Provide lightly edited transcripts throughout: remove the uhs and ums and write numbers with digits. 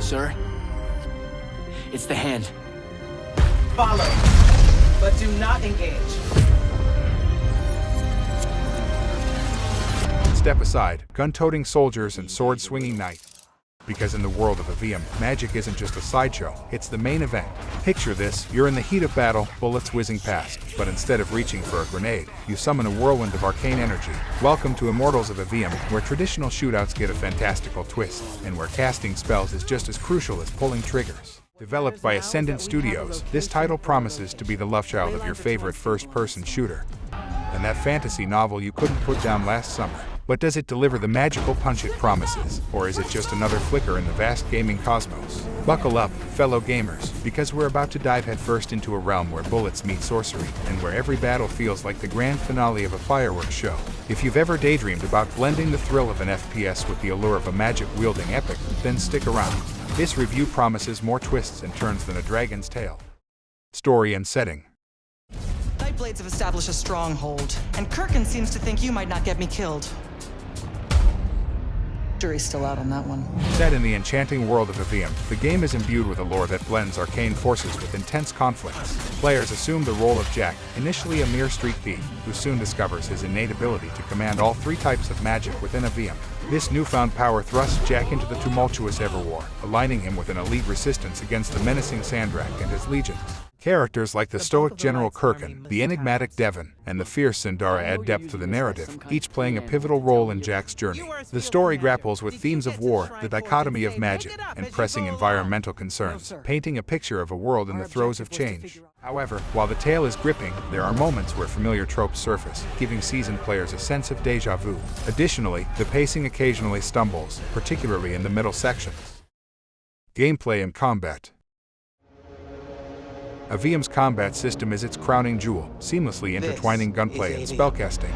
Sir? It's the hand. Follow, but do not engage. Step aside, gun-toting soldiers and sword-swinging knight. Because in the world of Aveum, magic isn't just a sideshow, it's the main event. Picture this, you're in the heat of battle, bullets whizzing past, but instead of reaching for a grenade, you summon a whirlwind of arcane energy. Welcome to Immortals of Aveum, where traditional shootouts get a fantastical twist, and where casting spells is just as crucial as pulling triggers. Developed by Ascendant Studios, this title promises to be the love child of your favorite first-person shooter. And that fantasy novel you couldn't put down last summer. But does it deliver the magical punch it promises, or is it just another flicker in the vast gaming cosmos? Buckle up, fellow gamers, because we're about to dive headfirst into a realm where bullets meet sorcery, and where every battle feels like the grand finale of a fireworks show. If you've ever daydreamed about blending the thrill of an FPS with the allure of a magic-wielding epic, then stick around. This review promises more twists and turns than a dragon's tail. Story and setting. Blades have established a stronghold, and Kirkin seems to think you might not get me killed. Jury's still out on that one. Set in the enchanting world of Aveum, the game is imbued with a lore that blends arcane forces with intense conflicts. Players assume the role of Jack, initially a mere street thief, who soon discovers his innate ability to command all three types of magic within Aveum. This newfound power thrusts Jack into the tumultuous Everwar, aligning him with an elite resistance against the menacing Sandrak and his legions. Characters like the stoic General Kirkin, the enigmatic Devon, and the fierce Sindara add depth to the narrative, each playing a pivotal role in Jack's journey. The story grapples with themes of war, the dichotomy of magic, and pressing environmental concerns, painting a picture of a world in the throes of change. However, while the tale is gripping, there are moments where familiar tropes surface, giving seasoned players a sense of déjà vu. Additionally, the pacing occasionally stumbles, particularly in the middle sections. Gameplay and combat. Aveum's combat system is its crowning jewel, seamlessly intertwining gunplay and spellcasting.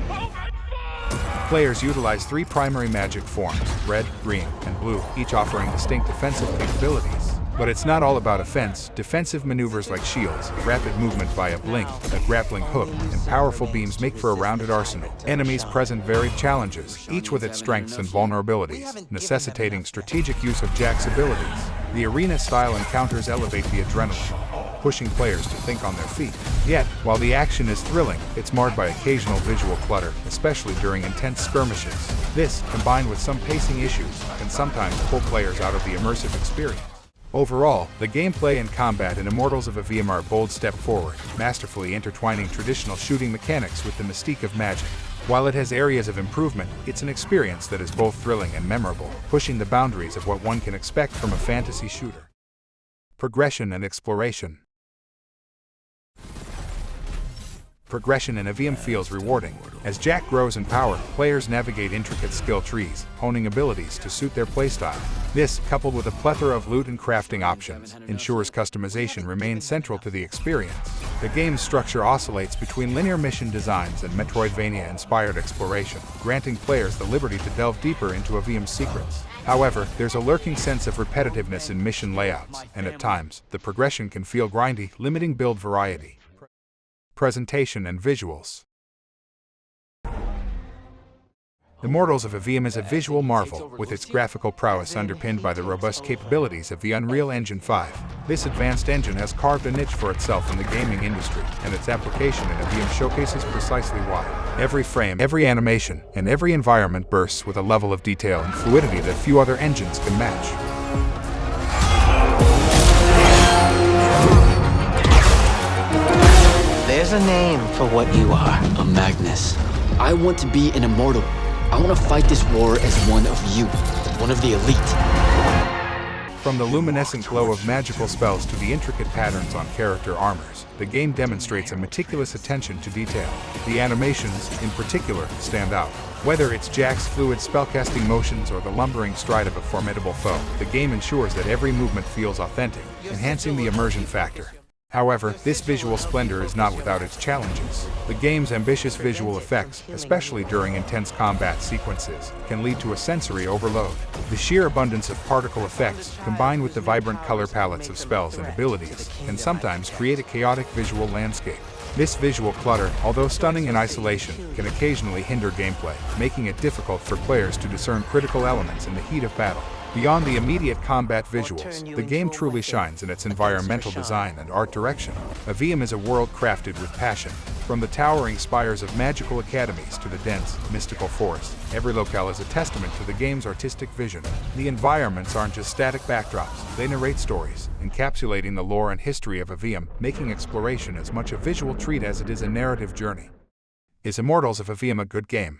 Players utilize three primary magic forms, red, green, and blue, each offering distinct defensive capabilities. But it's not all about offense. Defensive maneuvers like shields, rapid movement via blink, a grappling hook, and powerful beams make for a rounded arsenal. Enemies present varied challenges, each with its strengths and vulnerabilities, necessitating strategic use of Jack's abilities. The arena-style encounters elevate the adrenaline, pushing players to think on their feet. Yet, while the action is thrilling, it's marred by occasional visual clutter, especially during intense skirmishes. This, combined with some pacing issues, can sometimes pull players out of the immersive experience. Overall, the gameplay and combat in Immortals of Aveum are a bold step forward, masterfully intertwining traditional shooting mechanics with the mystique of magic. While it has areas of improvement, it's an experience that is both thrilling and memorable, pushing the boundaries of what one can expect from a fantasy shooter. Progression and exploration. Progression in Aveum feels rewarding. As Jack grows in power, players navigate intricate skill trees, honing abilities to suit their playstyle. This, coupled with a plethora of loot and crafting options, ensures customization remains central to the experience. The game's structure oscillates between linear mission designs and Metroidvania-inspired exploration, granting players the liberty to delve deeper into Aveum's secrets. However, there's a lurking sense of repetitiveness in mission layouts, and at times, the progression can feel grindy, limiting build variety. Presentation and visuals. Immortals of Aveum is a visual marvel, with its graphical prowess underpinned by the robust capabilities of the Unreal Engine 5. This advanced engine has carved a niche for itself in the gaming industry, and its application in Aveum showcases precisely why. Every frame, every animation, and every environment bursts with a level of detail and fluidity that few other engines can match. There's a name for what you are. A Magnus. I want to be an immortal. I want to fight this war as one of you, one of the elite. From the luminescent glow of magical spells to the intricate patterns on character armors, the game demonstrates a meticulous attention to detail. The animations, in particular, stand out. Whether it's Jack's fluid spellcasting motions or the lumbering stride of a formidable foe, the game ensures that every movement feels authentic, enhancing the immersion factor. However, this visual splendor is not without its challenges. The game's ambitious visual effects, especially during intense combat sequences, can lead to a sensory overload. The sheer abundance of particle effects, combined with the vibrant color palettes of spells and abilities, can sometimes create a chaotic visual landscape. This visual clutter, although stunning in isolation, can occasionally hinder gameplay, making it difficult for players to discern critical elements in the heat of battle. Beyond the immediate combat visuals, the game truly shines in its environmental design and art direction. Aveum is a world crafted with passion. From the towering spires of magical academies to the dense, mystical forest, every locale is a testament to the game's artistic vision. The environments aren't just static backdrops, they narrate stories, encapsulating the lore and history of Aveum, making exploration as much a visual treat as it is a narrative journey. Is Immortals of Aveum a good game?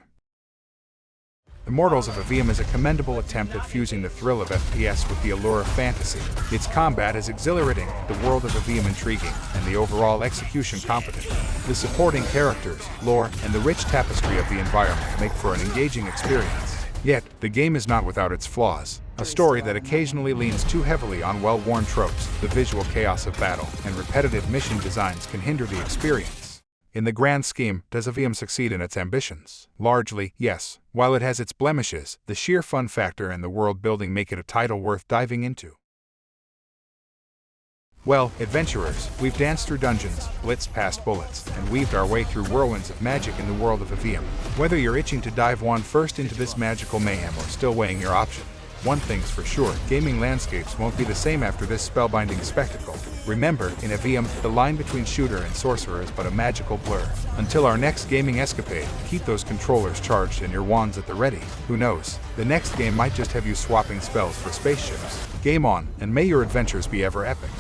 Immortals of Aveum is a commendable attempt at fusing the thrill of FPS with the allure of fantasy. Its combat is exhilarating, the world of Aveum intriguing, and the overall execution competent. The supporting characters, lore, and the rich tapestry of the environment make for an engaging experience. Yet, the game is not without its flaws. A story that occasionally leans too heavily on well-worn tropes, the visual chaos of battle, and repetitive mission designs can hinder the experience. In the grand scheme, does Aveum succeed in its ambitions? Largely, yes. While it has its blemishes, the sheer fun factor and the world building make it a title worth diving into. Well, adventurers, we've danced through dungeons, blitzed past bullets, and weaved our way through whirlwinds of magic in the world of Aveum. Whether you're itching to dive first into this magical mayhem or still weighing your options, one thing's for sure, gaming landscapes won't be the same after this spellbinding spectacle. Remember, in Aveum, the line between shooter and sorcerer is but a magical blur. Until our next gaming escapade, keep those controllers charged and your wands at the ready. Who knows? The next game might just have you swapping spells for spaceships. Game on, and may your adventures be ever epic.